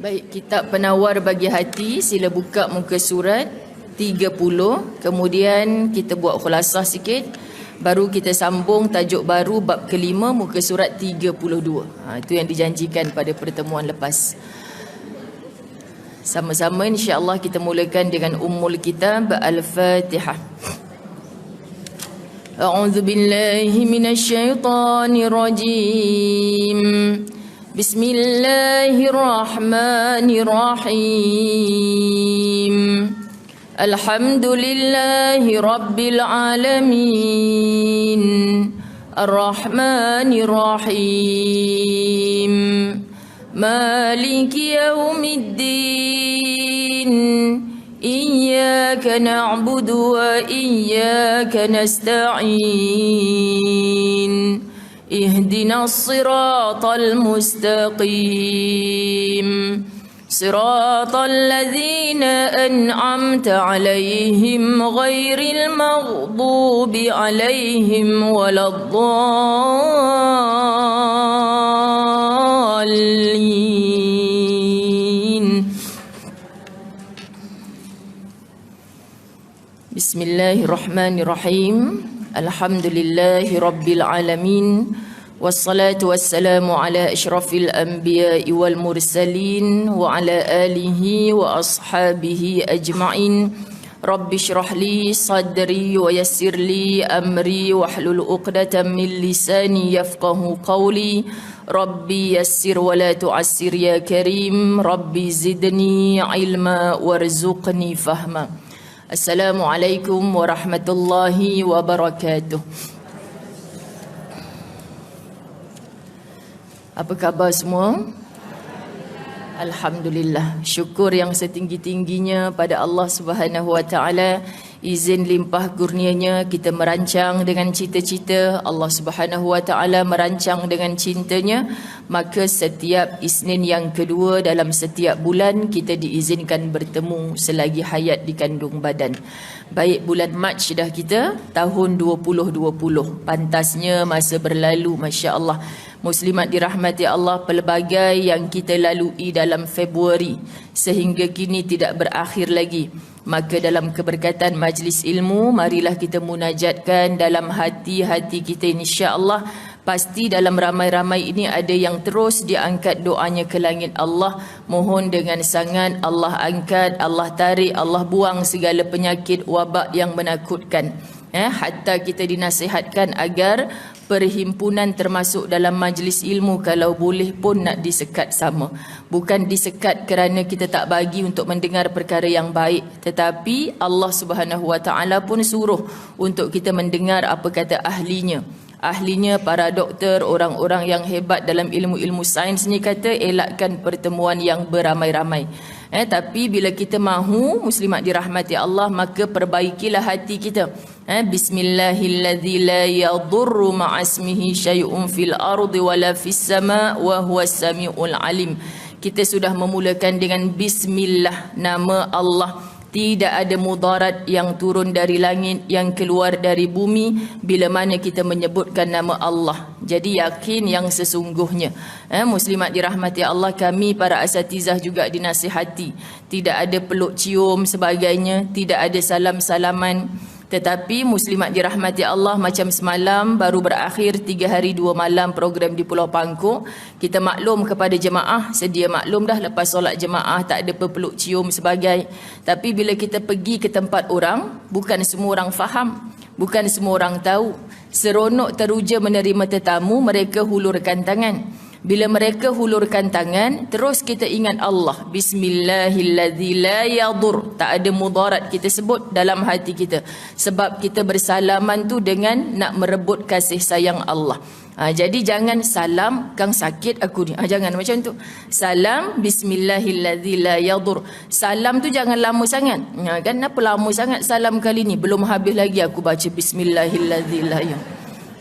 Baik, kitab penawar bagi hati, sila buka muka surat 30. Kemudian kita buat khulasah sikit, baru kita sambung tajuk baru bab kelima muka surat 32. Itu yang dijanjikan pada pertemuan lepas. Sama-sama insya-Allah kita mulakan dengan ummul kitab Al-Fatihah. A'udzu billahi minasyaitonir rajim. Bismillahirrahmanirrahim. Alhamdulillahi rabbil alamin. Arrahmanirrahim. Maliki yaumiddin. Iyyaka na'budu wa iyyaka nasta'in. اهدنا الصراط المستقيم صراط الذين أنعمت عليهم غير المغضوب عليهم ولا الضالين. بسم الله الرحمن الرحيم. Alhamdulillahi Rabbil Alamin. Wassalatu wassalamu ala ashrafil anbiya'i wal mursalin wa ala alihi wa ashabihi ajma'in. Rabbi shrah li sadri wa yassir li amri wa hlul uqdatan min lisani yafqahu qawli. Rabbi yassir wa la tu'assir ya karim. Rabbi zidni ilma warzuqni fahma. Assalamualaikum warahmatullahi wabarakatuh. Apa khabar semua? Alhamdulillah. Syukur yang setinggi-tingginya pada Allah Subhanahu wa taala. Izin limpah kurnianya kita merancang dengan cita-cita, Allah Subhanahu wa taala merancang dengan cintanya, maka setiap Isnin yang kedua dalam setiap bulan kita diizinkan bertemu selagi hayat dikandung badan. Baik bulan Mac dah kita tahun 2020. Pantasnya masa berlalu, masya-Allah. Muslimat dirahmati Allah, pelbagai yang kita lalui dalam Februari sehingga kini tidak berakhir lagi. Maka dalam keberkatan majlis ilmu, marilah kita munajatkan dalam hati-hati kita, insya-Allah. Pasti dalam ramai-ramai ini ada yang terus diangkat doanya ke langit Allah. Mohon dengan sangat Allah angkat, Allah tarik, Allah buang segala penyakit wabak yang menakutkan. Hatta kita dinasihatkan agar perhimpunan termasuk dalam majlis ilmu kalau boleh pun nak disekat sama. Bukan disekat kerana kita tak bagi untuk mendengar perkara yang baik, tetapi Allah Subhanahu wa taala pun suruh untuk kita mendengar apa kata ahlinya. Ahlinya para doktor, orang-orang yang hebat dalam ilmu-ilmu sains ni kata elakkan pertemuan yang beramai-ramai. Tapi bila kita mahu, muslimat dirahmati Allah, maka perbaikilah hati kita. Bismillahilladzi la yadurru ma'asmihi syai'un fil ardi wala fis sama' wa huwas samiul alim. Kita sudah memulakan dengan bismillah, nama Allah. Tidak ada mudarat yang turun dari langit, yang keluar dari bumi bila mana kita menyebutkan nama Allah. Jadi yakin yang sesungguhnya. Muslimat dirahmati Allah, kami para asatizah juga dinasihati. Tidak ada peluk cium sebagainya, tidak ada salam-salaman. Tetapi muslimat dirahmati Allah, macam semalam baru berakhir 3 hari 2 malam program di Pulau Pangkor. Kita maklum kepada jemaah, sedia maklum dah lepas solat jemaah tak ada peluk cium sebagai. Tapi bila kita pergi ke tempat orang, bukan semua orang faham, bukan semua orang tahu. Seronok teruja menerima tetamu, mereka hulurkan tangan. Bila mereka hulurkan tangan, terus kita ingat Allah. Bismillahilladzi la yadur. Tak ada mudarat kita sebut dalam hati kita. Sebab kita bersalaman tu dengan nak merebut kasih sayang Allah. Jadi jangan salam, kang sakit aku ni. Jangan macam tu. Salam, Bismillahilladzi la yadur. Salam tu jangan lama sangat. Kan apa lama sangat salam kali ni? Belum habis lagi aku baca Bismillahilladzi la yadur.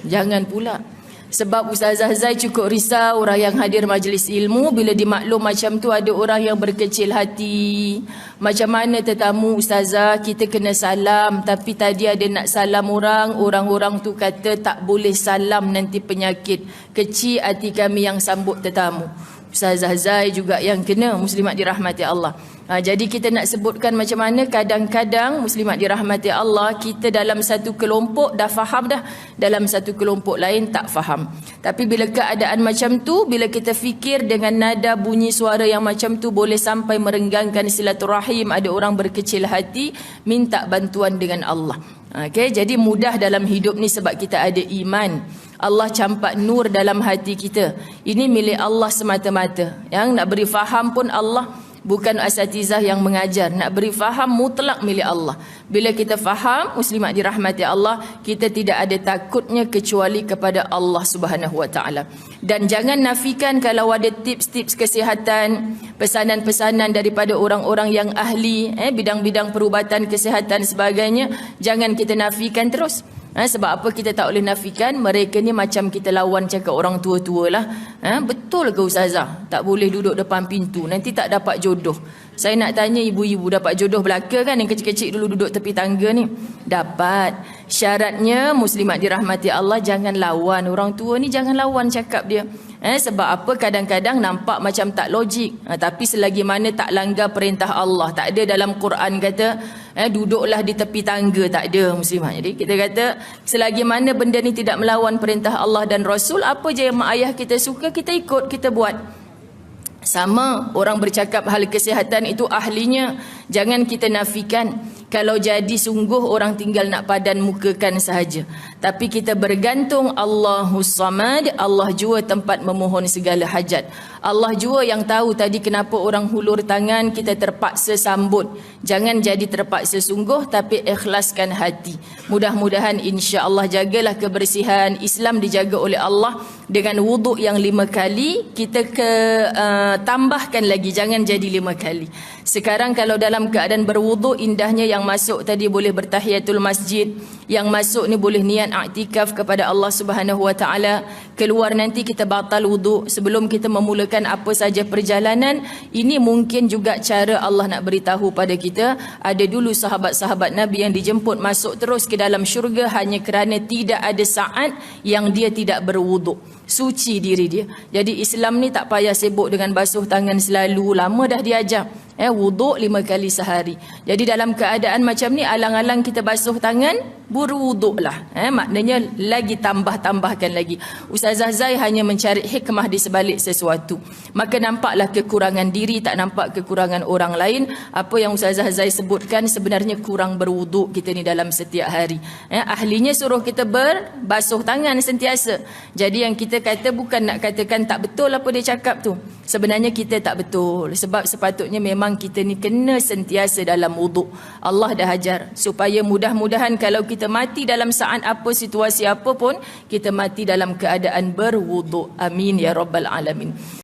Jangan pula. Sebab Ustazah Zai cukup risau orang yang hadir majlis ilmu bila dimaklum macam tu ada orang yang berkecil hati. Macam mana tetamu Ustazah, kita kena salam, tapi tadi ada nak salam orang-orang tu kata tak boleh salam nanti penyakit. Kecil hati kami yang sambut tetamu. Ustazah Zai juga yang kena, muslimat dirahmati Allah. Jadi kita nak sebutkan macam mana kadang-kadang muslimat dirahmati Allah, kita dalam satu kelompok dah faham dah, dalam satu kelompok lain tak faham. Tapi bila keadaan macam tu, bila kita fikir dengan nada bunyi suara yang macam tu boleh sampai merenggangkan silaturahim, ada orang berkecil hati, minta bantuan dengan Allah. Okay, jadi mudah dalam hidup ni sebab kita ada iman. Allah campak nur dalam hati kita. Ini milik Allah semata-mata. Yang nak beri faham pun Allah, bukan asatizah yang mengajar. Nak beri faham mutlak milik Allah. Bila kita faham, muslimat dirahmati Allah, kita tidak ada takutnya kecuali kepada Allah Subhanahu Wa Taala. Dan jangan nafikan kalau ada tips-tips kesihatan, pesanan-pesanan daripada orang-orang yang ahli, bidang-bidang perubatan kesihatan sebagainya, jangan kita nafikan terus. Sebab apa kita tak boleh nafikan? Mereka ni macam kita lawan cakap orang tua-tua lah. Betul ke Ustazah? Tak boleh duduk depan pintu, nanti tak dapat jodoh. Saya nak tanya ibu-ibu, dapat jodoh belaka kan? Yang kecil-kecil dulu duduk tepi tangga ni. Dapat. Syaratnya muslimat dirahmati Allah, jangan lawan orang tua ni, jangan lawan cakap dia. Sebab apa? Kadang-kadang nampak macam tak logik. Tapi selagi mana tak langgar perintah Allah, tak ada dalam Quran kata duduklah di tepi tangga, tak ada muslimat. Jadi kita kata selagi mana benda ni tidak melawan perintah Allah dan Rasul, apa je yang mak ayah kita suka, kita ikut, kita buat. Sama orang bercakap hal kesihatan itu ahlinya, jangan kita nafikan. Kalau jadi sungguh orang tinggal nak padan mukakan sahaja. Tapi kita bergantung Allahus Samad, Allah jua tempat memohon segala hajat. Allah jua yang tahu tadi kenapa orang hulur tangan, kita terpaksa sambut. Jangan jadi terpaksa sungguh, tapi ikhlaskan hati. Mudah-mudahan insya-Allah jagalah kebersihan. Islam dijaga oleh Allah dengan wuduk yang 5 kali. Kita tambahkan lagi, jangan jadi 5 kali. Sekarang kalau dalam keadaan berwuduk, indahnya yang masuk tadi boleh bertahiyatul masjid, yang masuk ni boleh niat i'tikaf kepada Allah Subhanahu Wa Taala. Keluar nanti kita batal wuduk sebelum kita memulakan apa saja perjalanan. Ini mungkin juga cara Allah nak beritahu pada kita. Ada dulu sahabat-sahabat Nabi yang dijemput masuk terus ke dalam syurga hanya kerana tidak ada saat yang dia tidak berwuduk. Suci diri dia. Jadi Islam ni tak payah sibuk dengan basuh tangan selalu. Lama dah diajar. Wuduk 5 kali sehari. Jadi dalam keadaan macam ni, alang-alang kita basuh tangan, berwuduklah. Maknanya lagi tambahkan lagi. Ustazah Zai hanya mencari hikmah di sebalik sesuatu. Maka nampaklah kekurangan diri, tak nampak kekurangan orang lain. Apa yang Ustazah Zai sebutkan sebenarnya kurang berwuduk kita ni dalam setiap hari. Ahlinya suruh kita berbasuh tangan sentiasa. Jadi yang kita kata bukan nak katakan tak betul apa dia cakap tu. Sebenarnya kita tak betul. Sebab sepatutnya memang kita ni kena sentiasa dalam wuduk. Allah dah ajar supaya mudah-mudahan kalau kita mati dalam saat apa, situasi apa pun, kita mati dalam keadaan berwuduk. Amin ya rabbal alamin.